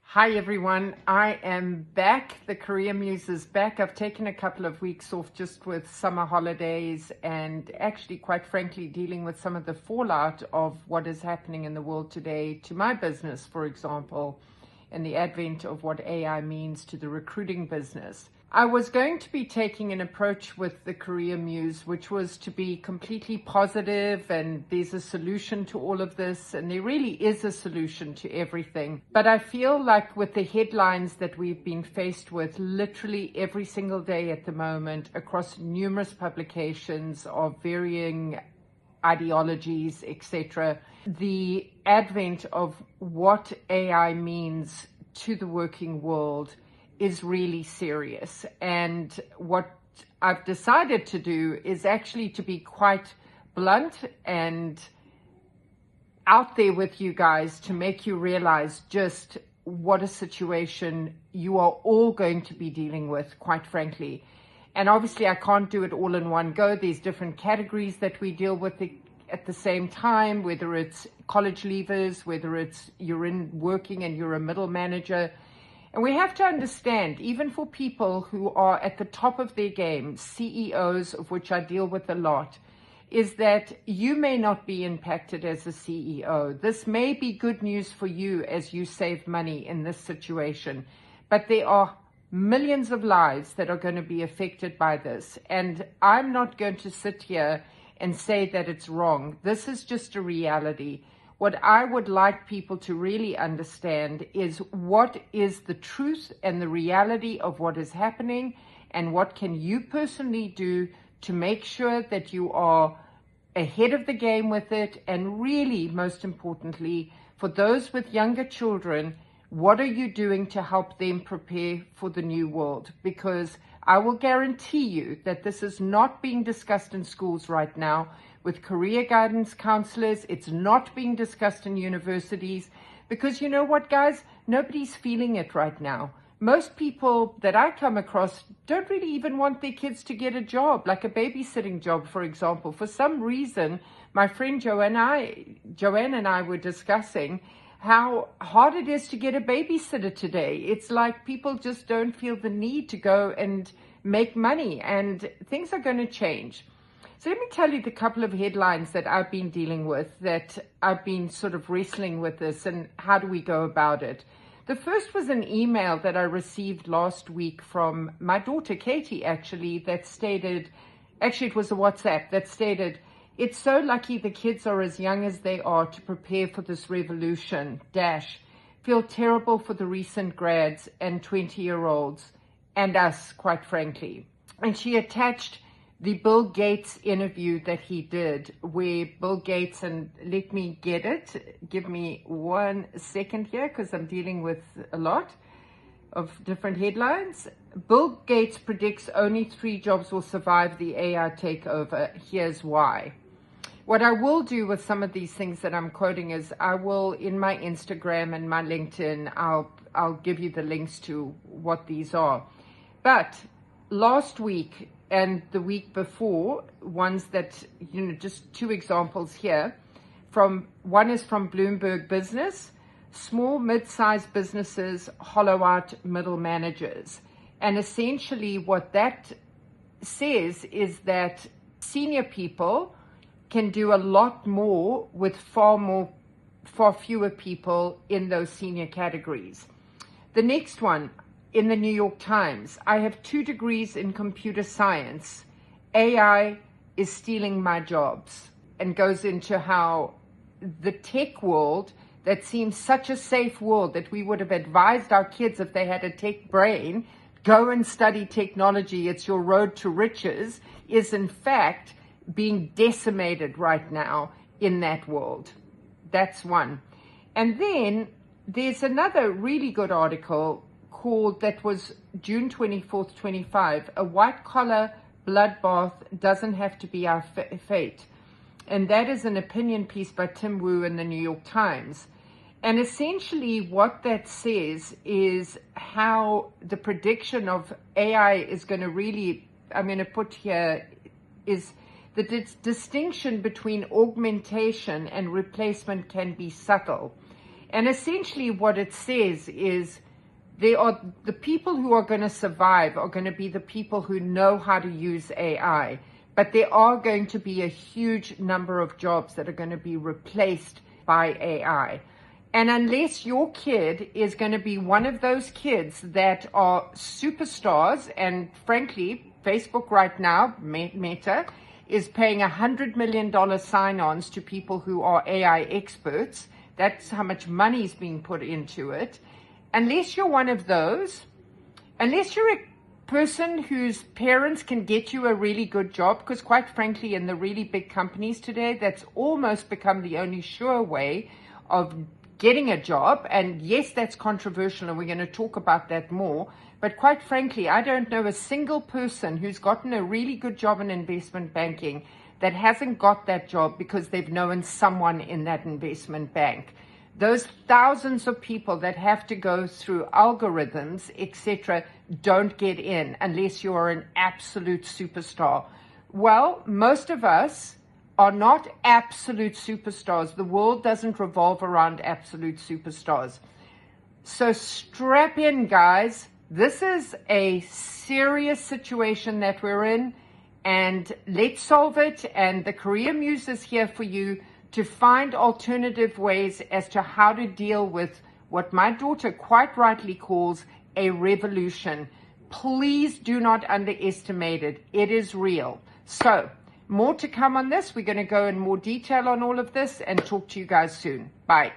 Hi everyone, I am back. The Career Muse is back. I've taken a couple of weeks off just with summer holidays and actually, quite frankly, dealing with some of the fallout of what is happening in the world today to my business, for example, and the advent of what AI means to the recruiting business. I was going to be taking an approach with the Career Muse, which was to be completely positive and there's a solution to all of this, and there really is a solution to everything. But I feel like with the headlines that we've been faced with literally every single day at the moment across numerous publications of varying ideologies, etc., the advent of what AI means to the working world is really serious. And what I've decided to do is actually to be quite blunt and out there with you guys to make you realize just what a situation you are all going to be dealing with, quite frankly. And obviously I can't do it all in one go. There's different categories that we deal with at the same time, whether it's college leavers, whether it's you're in working and you're a middle manager. And we have to understand, even for people who are at the top of their game, CEOs, of which I deal with a lot, is that you may not be impacted as a CEO. This may be good news for you as you save money in this situation, but there are millions of lives that are going to be affected by this. And I'm not going to sit here and say that it's wrong. This is just a reality. What I would like people to really understand is what is the truth and the reality of what is happening, and what can you personally do to make sure that you are ahead of the game with it. And really, most importantly, for those with younger children, what are you doing to help them prepare for the new world? Because I will guarantee you that this is not being discussed in schools right now with career guidance counselors. It's not being discussed in universities, because you know what, guys? Nobody's feeling it right now. Most people that I come across don't really even want their kids to get a job, like a babysitting job, for example. For some reason, my friend Joanne and I were discussing how hard it is to get a babysitter today. It's like people just don't feel the need to go and make money, and things are going to change. So let me tell you the couple of headlines that I've been dealing with, that I've been sort of wrestling with this, and how do we go about it. The first was an email that I received last week from my daughter, Katie, actually, that stated, actually it was a WhatsApp that stated, "It's so lucky the kids are as young as they are to prepare for this revolution, feel terrible for the recent grads and 20-year-olds and us, quite frankly." And she attached the Bill Gates interview that he did, where Bill Gates, and let me get it, give me 1 second here because I'm dealing with a lot of different headlines. Bill Gates predicts only 3 jobs will survive the AI takeover. Here's why. What I will do with some of these things that I'm quoting is I will, in my Instagram and my LinkedIn, I'll give you the links to what these are. But last week and the week before, ones that, just 2 examples here. One is from Bloomberg Business: small, mid-sized businesses hollow out middle managers. And essentially what that says is that senior people can do a lot more with far fewer people in those senior categories. The next one, in the New York Times: I have 2 degrees in computer science. AI is stealing my jobs. And goes into how the tech world, that seems such a safe world that we would have advised our kids, if they had a tech brain, go and study technology, it's your road to riches, is in fact being decimated right now in that world. That's one. And then there's another really good article that was June 24th, 25, "A white-collar bloodbath doesn't have to be our fate." And that is an opinion piece by Tim Wu in the New York Times. And essentially what that says is how the prediction of AI is going to really, I'm going to put here, is the distinction between augmentation and replacement can be subtle. And essentially what it says is the people who are going to survive are going to be the people who know how to use AI. But there are going to be a huge number of jobs that are going to be replaced by AI. And unless your kid is going to be one of those kids that are superstars, and frankly, Facebook right now, Meta, is paying $100 million sign-ons to people who are AI experts. That's how much money is being put into it. Unless you're one of those, unless you're a person whose parents can get you a really good job, because quite frankly, in the really big companies today, that's almost become the only sure way of getting a job. And yes, that's controversial, and we're going to talk about that more. But quite frankly, I don't know a single person who's gotten a really good job in investment banking that hasn't got that job because they've known someone in that investment bank. Those thousands of people that have to go through algorithms, etc., don't get in unless you are an absolute superstar. Well, most of us are not absolute superstars. The world doesn't revolve around absolute superstars. So strap in, guys. This is a serious situation that we're in, and let's solve it. And the Career Muse is here for you to find alternative ways as to how to deal with what my daughter quite rightly calls a revolution. Please do not underestimate it. It is real. So, more to come on this. We're going to go in more detail on all of this and talk to you guys soon. Bye.